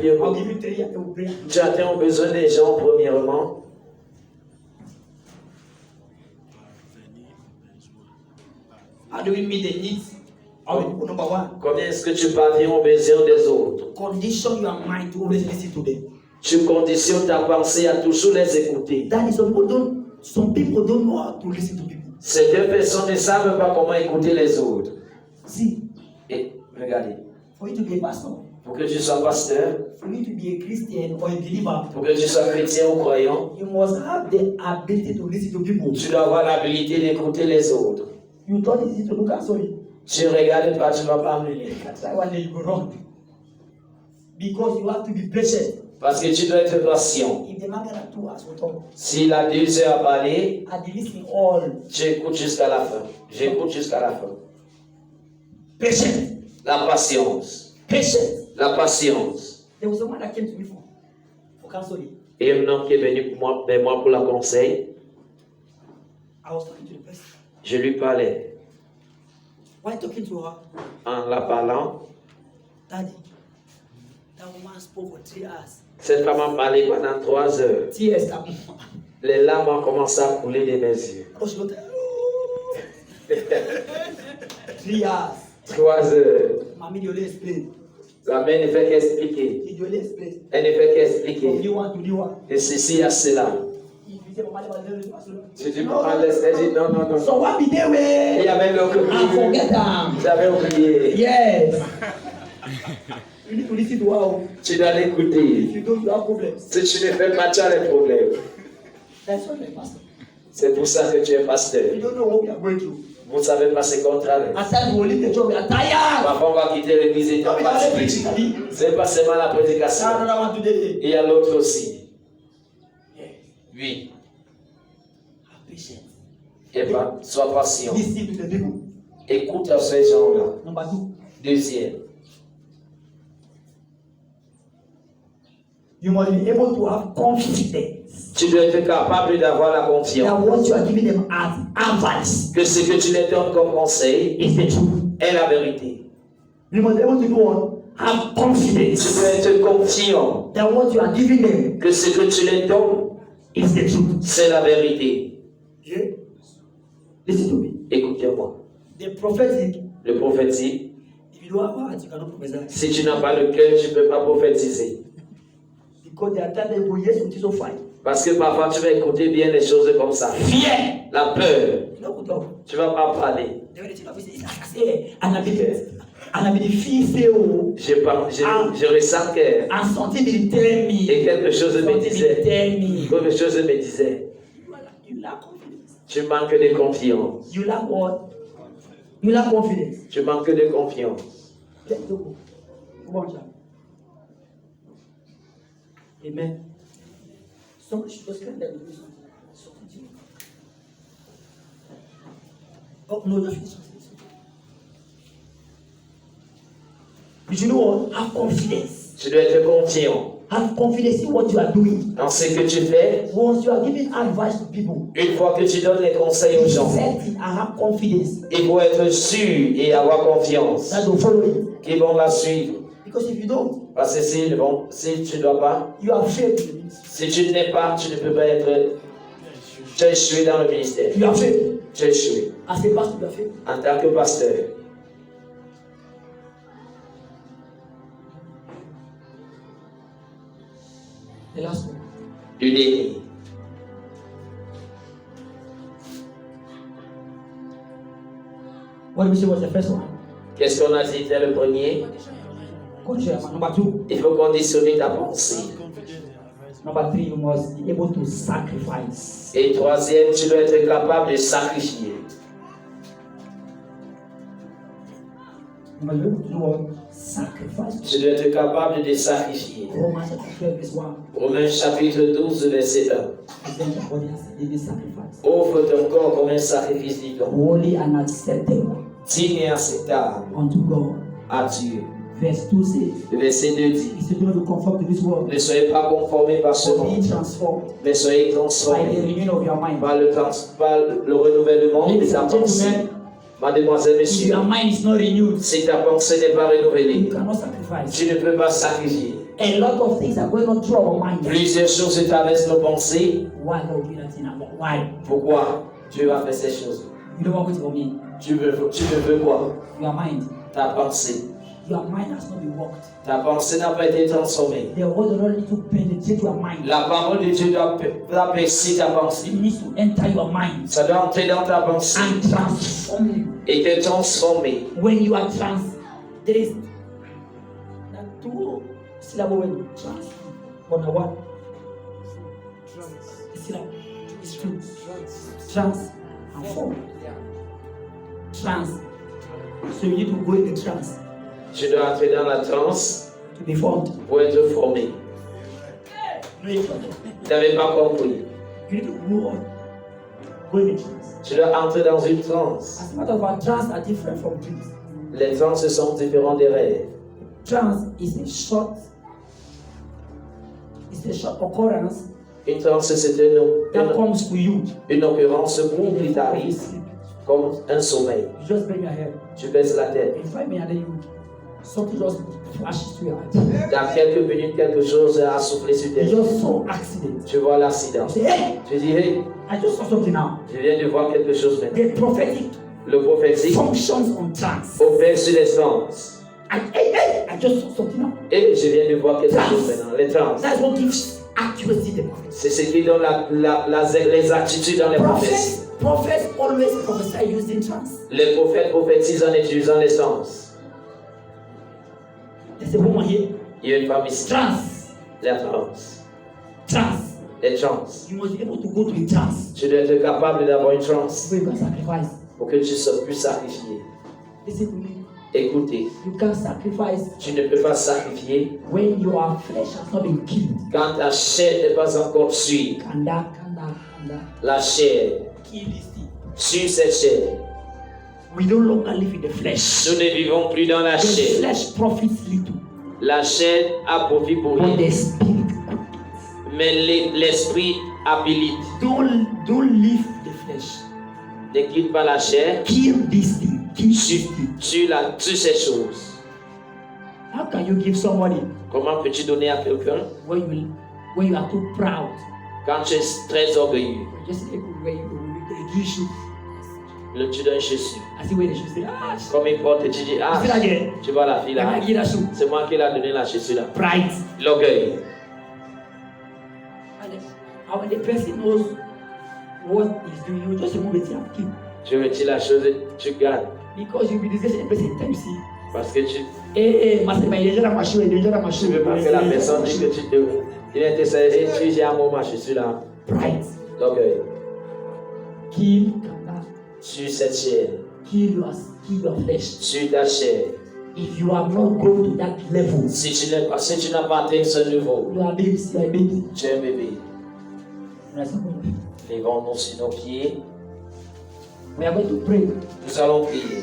appropriément. Tu attends aux besoins des gens premièrement. How do we meet the needs of the people? Number one. Comment est-ce que tu parviens aux besoins des autres? Condition your mind to always listen to them. Tu conditionnes ta pensée à toujours les écouter. That is some people don't know how to listen to people. Certaines personnes ne savent pas comment écouter les autres. See, Et regardez, for you to be a pastor, pour que tu sois pasteur, for you to be a Christian or a believer, pour que tu sois chrétien ou croyant, you must have the ability to listen to people. tu dois avoir l'habilité d'écouter les autres. You thought it's easy to look at, sorry. Tu ne regardes pas, tu ne vas pas me lire. That's why one day you go wrong. Because you have to be patient. Parce que tu dois être patient. If the man got 2 hours, we'll talk. S'il a 2 heures à parler, And you listen all. tu écoutes jusqu'à la fin. J'écoute jusqu'à la fin. Patient. La patience. Patient. La patience. There was someone that came to me for counseling. Et un homme qui est venu vers moi pour la conseil, I was talking to the person. je lui parlais. Why talking to her? En la parlant, Daddy, that woman spoke for 3 hours. cette femme a parlé pendant 3 heures. Tears that Les larmes ont commencé à couler de mes yeux. oh, she got 3 hours. 3 heures. Mommy, you only explain. La mère ne fait qu'expliquer. You only explain. Elle ne fait From qu'expliquer. new one to new one. De ceci à cela. If you say, Mama, Je dis, maman, laisse. Elle dit, non, non, non. so what be there Il y with? avait oublié. I forget them. J'avais oublié. Yes. You need to listen to her. Tu dois l'écouter. If you don't, you have problems. Si tu ne fais pas, tu as des problèmes. That's why I'm pastor. C'est pour ça que tu es pasteur. You don't know what we are going through. Vous ne savez pas ce qu'on traverse. At times we will leave the job, we are tired. Parfois, on va quitter l'église et No, we are partir. preaching. C'est pas seulement la prédication. Another one today. Il y a l'autre aussi. Yes. Oui. Have patience. Et pas, sois patient. Listen to the people. Écoute à ces gens-là. Number 2. Deuxième, You must be able to have confidence tu dois être capable d'avoir la that confiance what you are giving them as advice que ce que tu leur donnes comme conseil is the truth. est la vérité. You must be able to do what? Have Tu confidence dois être confiant that what you are giving them que ce que tu leur donnes, is the truth. c'est la vérité. Yeah? Listen to me. Écoutez-moi. The prophetic, Le prophétique, if you don't have heart, you cannot prophesy. si tu n'as pas le cœur, tu ne peux pas prophétiser. Because there are times that you go, yes, which is so fine. Parce que parfois, tu vas écouter bien les choses comme ça. Fear. La peur, You know, good dog. tu ne vas pas parler. The way the children say, I say, and I be the feel say, oh, Je ressens que and something will tell me. et quelque chose me Something will disait. tell me. Quelque chose me disait. You lack confidence. Tu manques de confiance. You lack what? You lack confidence. Tu manques de confiance. Let's go. Come on, child. Amen. Somebody should just stand there and do something. Something. Oh, no, just finish something. But you know what? Have confidence. Tu dois être confiant Have confidence in what you are doing. dans ce que tu fais. Once you are giving advice to people, Une fois que tu donnes les conseils aux be gens, certain and have confidence il faut être sûr et avoir confiance that they'll follow it. qu'ils vont la suivre. Because if you don't, Parce que si tu ne dois pas, you are failed in the ministry. si tu n'es pas, tu ne peux pas être. Tu as échoué dans le ministère. You are failed. Tu as échoué As a pastor, you are failed. en tant que pasteur. The last one. Du déni. What did we say was the first one? Qu'est-ce qu'on a dit dès le premier? Control. Number 2. Il faut conditionner ta pensée. Number 3, you must be able to sacrifice. Et troisième, tu dois être capable de sacrifier. You must be able to do what? Sacrifice. Tu dois être capable de sacrifier. Romans chapter 12, verse 1. Romains chapitre 12, verset 1. Present your body as a living sacrifice. Offre ton corps comme un sacrifice vivant, Holy and acceptable digne et acceptable unto God. à Dieu. Verse 2 says, Le verset 2 dit, He said, do not conform to this world, ne soyez pas conformés par ce but be monde, transformed mais soyez by the transformés renewing of your mind. par le renouvellement de Ladies ta and pensée. gentlemen, Mademoiselle, if monsieur, your mind is not renewed, si ta pensée n'est pas you renouvelée, cannot sacrifice. tu ne peux pas sacrifier. A lot of things are going on through our mind. Plusieurs choses se traversent nos pensées. Why Lord do that thing? Why? Pourquoi Dieu a fait ces choses? You don't want it for me. Tu veux quoi? Your mind. Ta pensée. Your mind has not been worked. Ta pensée n'a pas été transformée. The word of the Lord needs to penetrate your mind. La parole de Dieu doit percer ta pensée. It needs to enter your mind Ça doit entrer dans ta pensée and transform you. et te transformer. When you are there is that two syllable word trans. On a what? Syllable. It's true. Trans and form. Trans. So you need to go in the trance Tu dois entrer dans la transe to be formed. pour être formé. No, you Tu n'avais pas compris. need to go on. Go in the trance. Tu dois entrer dans une transe. As a matter of fact, trance are different from dreams. Les transes sont différents des rêves. Trance is a short occurrence Une transe, c'est that comes to you. une occurrence où qui You t'arrive sleep. comme un sommeil. You just bend your head. Tu baisses la tête. In 5 minutes, then something just flashes to your eyes. Dans quelques minutes, quelque chose a soufflé sur tes You yeux. just saw accident. Tu vois l'accident. You say, hey, Tu dis, hey, I just saw something now. je viens de voir quelque chose maintenant. The prophetic Le prophétique functions on trance. opère sur les sens. I just saw something now. Et je viens de voir quelque chose maintenant. Les trans. That's what gives accuracy to the prophet. C'est ce qui donne les attitudes dans les prophéties. Prophets always prophesy using trance. Les prophètes prophétisent en utilisant les sens. There's a woman here. Il y a une femme ici. Trance. Les trans. Trance. Les trans. You must be able to go to a trance Tu dois être capable d'avoir une trance so you can sacrifice. pour que tu puisses sacrifier. Listen to me. Écoutez, You can sacrifice tu ne peux pas sacrifier when your flesh has not been killed. quand ta chair n'est pas encore tuée. Kanda. La chair, Kill this thing. sur cette chair. We no longer live in the flesh. Nous ne vivons plus dans la The chair. flesh profits little, La chair a profit pour but rien, the spirit. mais l'esprit habilite. Don't live the flesh. Ne quitte pas la chair, Kill this thing. Kill this thing. tue ces choses. How can you give somebody Comment peux-tu donner à quelqu'un when you are too proud? quand tu es très orgueilleux? Just like when they give you. Tu donnes Jésus. I see where they should say, Comme il porte, tu dis, ah, you see that girl? tu vois la fille Can là, I give that shoe? c'est moi qui l'ai donné la Jésus là. Pride. L'orgueil. And when the person knows what he's doing, you just remove it and keep. Tu retires la chose et tu gardes. Because you'll be discussing the person time you see. Parce que tu Master, il est déjà dans ma shoe, il est déjà dans ma shoe. ne veux pas que la personne dise que il est essayé, tu dis à moi, je suis là. Pride. L'orgueil. Kill Kanda. Sur cette chair, Kill your flesh. sur ta chair. If you have not grown to that level, Si tu n'as pas atteint ce niveau, you are baby. tu es un bébé. Understand? Levons-nous sur nos pieds. We are going to pray. Nous allons prier.